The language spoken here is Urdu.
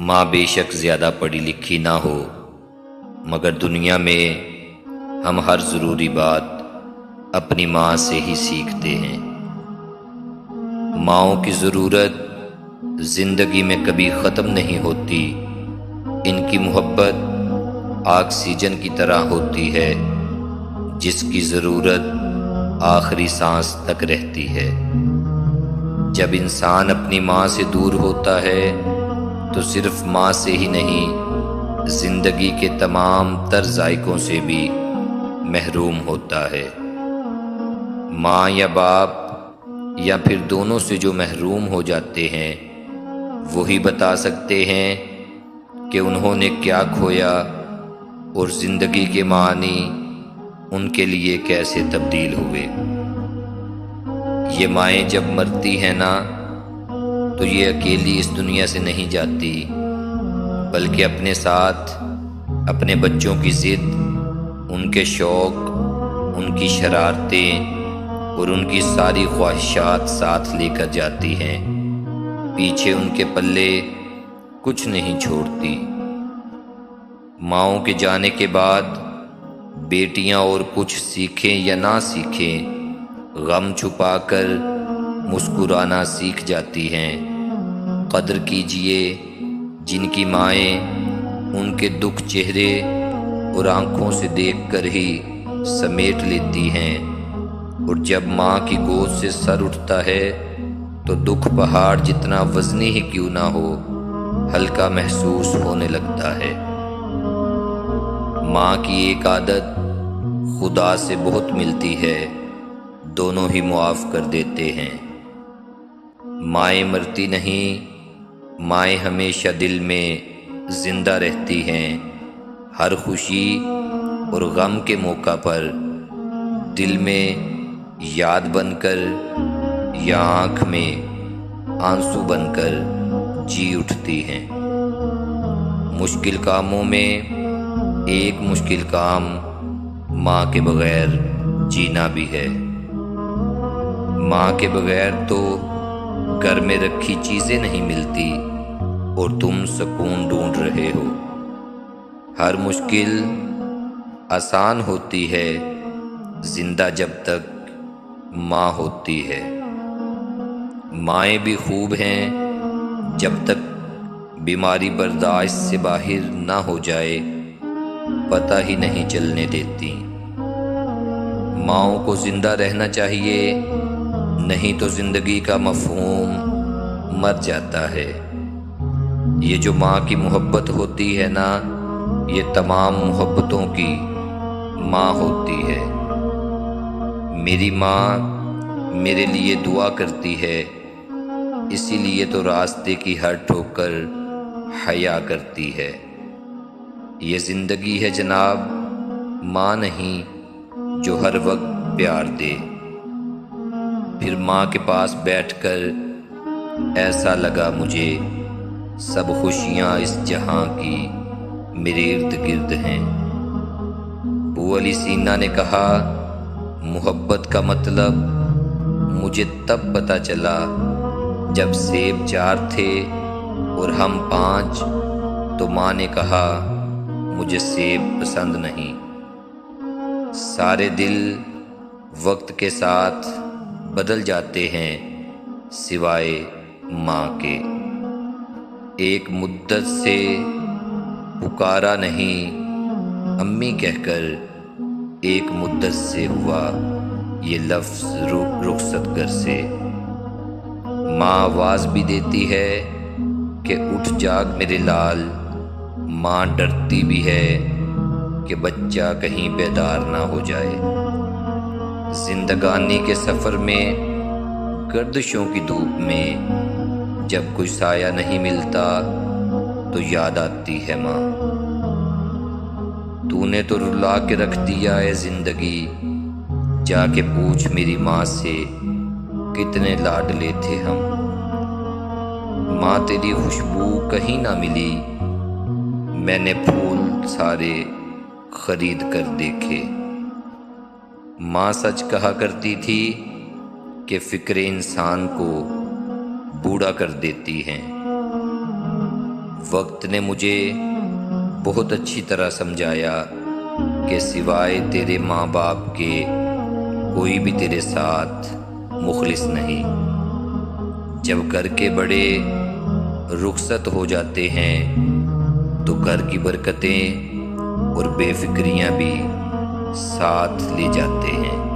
ماں بے شک زیادہ پڑھی لکھی نہ ہو، مگر دنیا میں ہم ہر ضروری بات اپنی ماں سے ہی سیکھتے ہیں۔ ماؤں کی ضرورت زندگی میں کبھی ختم نہیں ہوتی۔ ان کی محبت آکسیجن کی طرح ہوتی ہے، جس کی ضرورت آخری سانس تک رہتی ہے۔ جب انسان اپنی ماں سے دور ہوتا ہے تو صرف ماں سے ہی نہیں، زندگی کے تمام تر ذائقوں سے بھی محروم ہوتا ہے۔ ماں یا باپ یا پھر دونوں سے جو محروم ہو جاتے ہیں، وہی بتا سکتے ہیں کہ انہوں نے کیا کھویا اور زندگی کے معنی ان کے لیے کیسے تبدیل ہوئے۔ یہ مائیں جب مرتی ہیں نا، تو یہ اکیلی اس دنیا سے نہیں جاتی، بلکہ اپنے ساتھ اپنے بچوں کی ضد، ان کے شوق، ان کی شرارتیں اور ان کی ساری خواہشات ساتھ لے کر جاتی ہیں۔ پیچھے ان کے پلے کچھ نہیں چھوڑتی۔ ماؤں کے جانے کے بعد بیٹیاں اور کچھ سیکھیں یا نہ سیکھیں، غم چھپا کر مسکرانا سیکھ جاتی ہیں۔ قدر کیجئے جن کی مائیں ان کے دکھ چہرے اور آنکھوں سے دیکھ کر ہی سمیٹ لیتی ہیں، اور جب ماں کی گود سے سر اٹھتا ہے تو دکھ پہاڑ جتنا وزنی ہی کیوں نہ ہو، ہلکا محسوس ہونے لگتا ہے۔ ماں کی ایک عادت خدا سے بہت ملتی ہے، دونوں ہی معاف کر دیتے ہیں۔ مائیں مرتی نہیں، مائیں ہمیشہ دل میں زندہ رہتی ہیں۔ ہر خوشی اور غم کے موقع پر دل میں یاد بن کر یا آنکھ میں آنسو بن کر جی اٹھتی ہیں۔ مشکل کاموں میں ایک مشکل کام ماں کے بغیر جینا بھی ہے۔ ماں کے بغیر تو گھر میں رکھی چیزیں نہیں ملتی اور تم سکون ڈھونڈ رہے ہو۔ ہر مشکل آسان ہوتی ہے زندہ جب تک ماں ہوتی ہے۔ مائیں بھی خوب ہیں جب تک بیماری برداشت سے باہر نہ ہو جائے، پتہ ہی نہیں چلنے دیتی۔ ماؤں کو زندہ رہنا چاہیے، نہیں تو زندگی کا مفہوم مر جاتا ہے۔ یہ جو ماں کی محبت ہوتی ہے نا، یہ تمام محبتوں کی ماں ہوتی ہے۔ میری ماں میرے لیے دعا کرتی ہے، اسی لیے تو راستے کی ہر ٹھوکر حیا کرتی ہے۔ یہ زندگی ہے جناب، ماں نہیں جو ہر وقت پیار دے۔ پھر ماں کے پاس بیٹھ کر ایسا لگا مجھے سب خوشیاں اس جہاں کی میرے ارد گرد ہیں۔ ابو علی سینا نے کہا، محبت کا مطلب مجھے تب پتہ چلا جب سیب 4 تھے اور ہم 5، تو ماں نے کہا مجھے سیب پسند نہیں۔ سارے دل وقت کے ساتھ بدل جاتے ہیں سوائے ماں کے۔ ایک مدت سے پکارا نہیں امی کہہ کر، ایک مدت سے ہوا یہ لفظ رخصت گھر سے۔ ماں آواز بھی دیتی ہے کہ اٹھ جاگ میرے لال، ماں ڈرتی بھی ہے کہ بچہ کہیں بیدار نہ ہو جائے۔ زندگانی کے سفر میں گردشوں کی دھوپ میں جب کوئی سایہ نہیں ملتا تو یاد آتی ہے ماں۔ تو نے تو رلا کے رکھ دیا ہے زندگی، جا کے پوچھ میری ماں سے کتنے لاڈلے تھے ہم۔ ماں تیری خوشبو کہیں نہ ملی، میں نے پھول سارے خرید کر دیکھے۔ ماں سچ کہا کرتی تھی کہ فکر انسان کو بوڑھا کر دیتی ہیں۔ وقت نے مجھے بہت اچھی طرح سمجھایا کہ سوائے تیرے ماں باپ کے کوئی بھی تیرے ساتھ مخلص نہیں۔ جب گھر کے بڑے رخصت ہو جاتے ہیں تو گھر کی برکتیں اور بے فکریاں بھی ساتھ لے جاتے ہیں۔